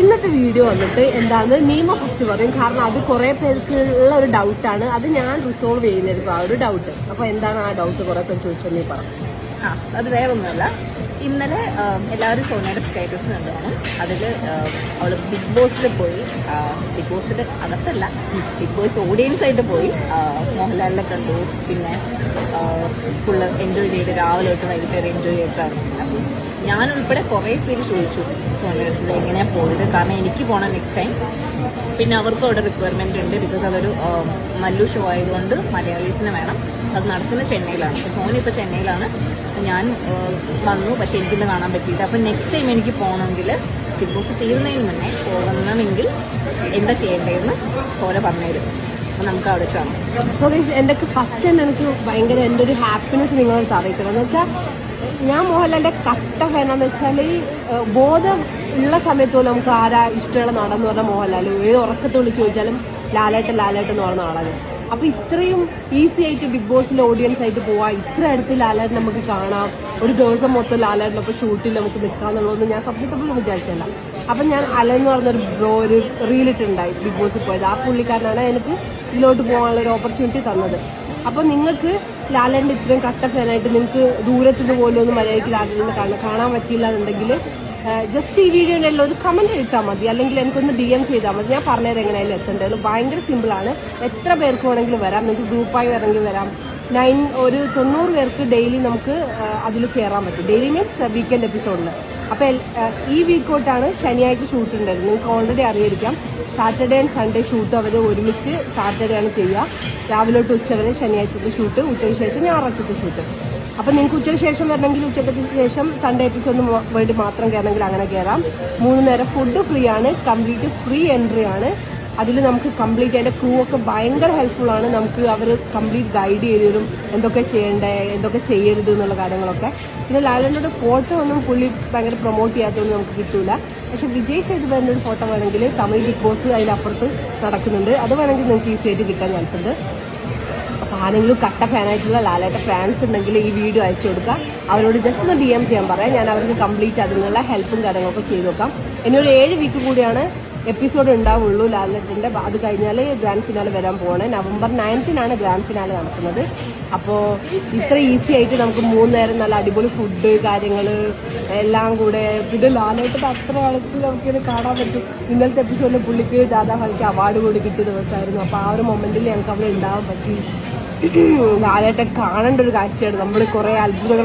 ഇന്നത്തെ വീഡിയോ വന്നിട്ട് എന്താണ് നിയമ ഫസ്റ്റ് പറയും. കാരണം അത് കുറെ പേർക്ക് ഉള്ള ഒരു ഡൗട്ടാണ്. അത് ഞാൻ റിസോൾവ് ചെയ്യുന്നതായിരിക്കും ആ ഒരു ഡൗട്ട്. അപ്പൊ എന്താണ് ആ ഡൗട്ട് കുറെ പേര് ചോദിച്ചെന്നീ പറഞ്ഞു. അത് വേറെ ഒന്നുമല്ല. ഇന്നലെ എല്ലാവരും സോണിയുടെ സ്റ്റാറ്റസ് കണ്ടാണ്. അതിൽ അവള് ബിഗ് ബോസിൽ പോയി, ബിഗ് ബോസിൽ അകത്തല്ല, ബിഗ് ബോസ് ഓഡിയൻസ് ആയിട്ട് പോയി മോഹൻലാലിനെ കണ്ടു. പിന്നെ ഫുള്ള് എൻജോയ് ചെയ്ത് രാവിലെ തൊട്ട് വൈകിട്ട് വരെ എൻജോയ് ചെയ്തിട്ടാണ്. ഞാനുൾപ്പെടെ കുറേ പേര് ചോദിച്ചു സോണിയുടെ എങ്ങനെയാണ് പോയത്. കാരണം എനിക്ക് പോകണം നെക്സ്റ്റ് ടൈം. പിന്നെ അവർക്കും അവിടെ റിക്വയർമെന്റ് ഉണ്ട്. ബിക്കോസ് അതൊരു മല്ലു ഷോ ആയതുകൊണ്ട് മലയാളീസിന് വേണം. അത് നടക്കുന്ന ചെന്നൈയിലാണ്. അപ്പോൾ സോണി ഇപ്പോൾ ചെന്നൈയിലാണ്. ഞാൻ വന്നു, പക്ഷെ എനിക്കിന്ന് കാണാൻ പറ്റിയിട്ട്. അപ്പം നെക്സ്റ്റ് ടൈം എനിക്ക് പോകണമെങ്കിൽ ബിഗ് ബോസ് തീർന്നതിന് മുന്നേ പോകണമെങ്കിൽ എന്താ ചെയ്യേണ്ടതെന്ന് സോന പറഞ്ഞുതരും. അപ്പം നമുക്ക് അവിടെ വെച്ച് കാണാം. സോ എൻ്റെ ഫസ്റ്റ് തന്നെ എനിക്ക് ഭയങ്കര എൻ്റെ ഒരു ഹാപ്പിനെസ് നിങ്ങളടുത്ത് അറിയിക്കണം. എന്ന് വെച്ചാൽ ഞാൻ മോഹൻലാലിന്റെ കട്ട ഫാനാന്ന് വെച്ചാൽ ബോധം ഉള്ള സമയത്തോളം നമുക്ക് ആരാ ഇഷ്ടമുള്ള നടന്ന് പറഞ്ഞ മോഹൻലാൽ. ഏത് ഉറക്കത്തോട് ചോദിച്ചാലും ലാലേട്ടൻ എന്ന് പറഞ്ഞ ആളാണ്. അപ്പൊ ഇത്രയും ഈസി ആയിട്ട് ബിഗ് ബോസിൽ ഓഡിയൻസ് ആയിട്ട് പോവാം, ഇത്ര അടുത്ത് ലാലേട്ടൻ നമുക്ക് കാണാം, ഒരു ദിവസം മൊത്തം ലാലേട്ടനൊപ്പം ഷൂട്ടിൽ നമുക്ക് നിൽക്കാന്നുള്ളതൊന്നും ഞാൻ സ്വപ്നത്തിൽ വിചാരിച്ചല്ല. അപ്പൊ ഞാൻ അലെന്ന് പറഞ്ഞൊരു ബ്രോ ഒരു റീലിട്ടുണ്ടായി ബിഗ് ബോസിൽ പോയത്. ആ പുള്ളിക്കാരനാണ് എനിക്ക് ഇതിലോട്ട് പോകാനുള്ള ഒരു ഓപ്പർച്യൂണിറ്റി തന്നത്. അപ്പൊ നിങ്ങൾക്ക് ലാലേട്ടൻ്റെ ഇത്രയും കട്ട ഫാനായിട്ട് നിങ്ങൾക്ക് ദൂരത്തുനിന്ന് പോലും ഒന്നും മര്യാദയ്ക്ക് ലാലേട്ടനെ കാണാൻ പറ്റില്ല എന്നുണ്ടെങ്കിൽ ജസ്റ്റ് ഈ വീഡിയോയുടെ എല്ലാം ഒരു കമന്റ് ഇട്ടാൽ മതി, അല്ലെങ്കിൽ എനിക്കൊന്ന് DM ചെയ്താൽ മതി. ഞാൻ പറഞ്ഞുതരാം എങ്ങനെയായാലും എത്തേണ്ടത്. ഭയങ്കര സിമ്പിളാണ്. എത്ര പേർക്ക് വേണമെങ്കിലും വരാം. നിങ്ങൾക്ക് ഗ്രൂപ്പായി വേണമെങ്കിൽ വരാം. 90 പേർക്ക് ഡെയിലി നമുക്ക് അതിൽ കയറാൻ പറ്റും. ഡെയിലി മീൻസ് വീക്കെൻഡ് എപ്പിസോഡിൽ. അപ്പൊ ഈ വീക്ക് തൊട്ടാണ് ശനിയാഴ്ച ഷൂട്ട് ഉണ്ടായിരുന്നു. നിങ്ങൾക്ക് ഓൾറെഡി അറിയായിരിക്കാം. സാറ്റർഡേ ആൻഡ് സൺഡേ ഷൂട്ട് അവർ ഒരുമിച്ച് സാറ്റർഡേ ആണ് ചെയ്യുക. രാവിലെ തൊട്ട് ഉച്ചവരെ ശനിയാഴ്ചത്തെ ഷൂട്ട്, ഉച്ചയ്ക്ക് ശേഷം ഞായറാഴ്ചത്തെ ഷൂട്ട്. അപ്പൊ നിങ്ങൾക്ക് ഉച്ചയ്ക്ക് ശേഷം വരണമെങ്കിൽ ഉച്ചയ്ക്ക് ശേഷം സൺഡേ എപ്പിസോഡിന് വേണ്ടി മാത്രം കയറണമെങ്കിൽ അങ്ങനെ കയറാം. 3 നേരം ഫുഡ് ഫ്രീ ആണ്, കംപ്ലീറ്റ് ഫ്രീ എൻട്രി ആണ്. അതിൽ നമുക്ക് കംപ്ലീറ്റ് അതിന്റെ ക്രൂ ഒക്കെ ഭയങ്കര ഹെൽപ്ഫുൾ ആണ്. നമുക്ക് അവർ കംപ്ലീറ്റ് ഗൈഡ് ചെയ്ത് തരും, എന്തൊക്കെ ചെയ്യണ്ടേ എന്തൊക്കെ ചെയ്യരുത് എന്നുള്ള കാര്യങ്ങളൊക്കെ. പിന്നെ ലാലേട്ടൻ്റെ ഫോട്ടോ ഒന്നും പുള്ളി ഭയങ്കര പ്രൊമോട്ട് ചെയ്യാത്തതൊന്നും നമുക്ക് കിട്ടൂല. പക്ഷെ വിജയ് സേതുപതിന്റെ ഒരു ഫോട്ടോ വേണമെങ്കിൽ തമിഴ് ബിഗ് ബോസ് അതിനപ്പുറത്ത് നടക്കുന്നുണ്ട്. അത് വേണമെങ്കിൽ നിങ്ങൾക്ക് ഈസി ആയിട്ട് കിട്ടാൻ ചാൻസ് ഉണ്ട്. അപ്പൊ ആരെങ്കിലും കട്ട ഫാനായിട്ടുള്ള ലാലേട്ട ഫാൻസ് ഉണ്ടെങ്കിൽ ഈ വീഡിയോ അയച്ചു കൊടുക്കുക. അവരോട് ജസ്റ്റ് ഒന്ന് DM ചെയ്യാൻ പറയാം. ഞാൻ അവർക്ക് കംപ്ലീറ്റ് അതിനുള്ള ഹെൽപ്പും കാര്യങ്ങളൊക്കെ ചെയ്തു നോക്കാം. ഇനി ഒരു 7 വീക്ക് കൂടിയാണ് എപ്പിസോഡ് ഉണ്ടാവുള്ളൂ ലാലേട്ടൻ്റെ. അത് കഴിഞ്ഞാൽ ഗ്രാൻഡ് ഫിനാലെ വരാൻ പോവാണ്. November 9 ഗ്രാൻഡ് ഫിനാലെ നടക്കുന്നത്. അപ്പോൾ ഇത്ര ഈസി ആയിട്ട് നമുക്ക് 3 നേരം നല്ല അടിപൊളി ഫുഡ് കാര്യങ്ങൾ എല്ലാം കൂടെ. പിന്നെ ലാലേട്ടൻ്റെ അത്ര ആൾക്ക് നമുക്കിത് കാണാൻ പറ്റും. ഇന്നലത്തെ എപ്പിസോഡിൽ പുള്ളിക്ക് ദാദാ ഫാൽക്കെ അവാർഡ് കൂടി കിട്ടിയ ദിവസമായിരുന്നു. അപ്പോൾ ആ ഒരു മൊമെന്റിൽ ഞങ്ങൾക്ക് അവിടെ ഉണ്ടാവാൻ പറ്റി. ലാലേട്ടൻ കാണേണ്ട ഒരു കാഴ്ചയാണ്. നമ്മൾ കുറേ അത്ഭുതങ്ങൾ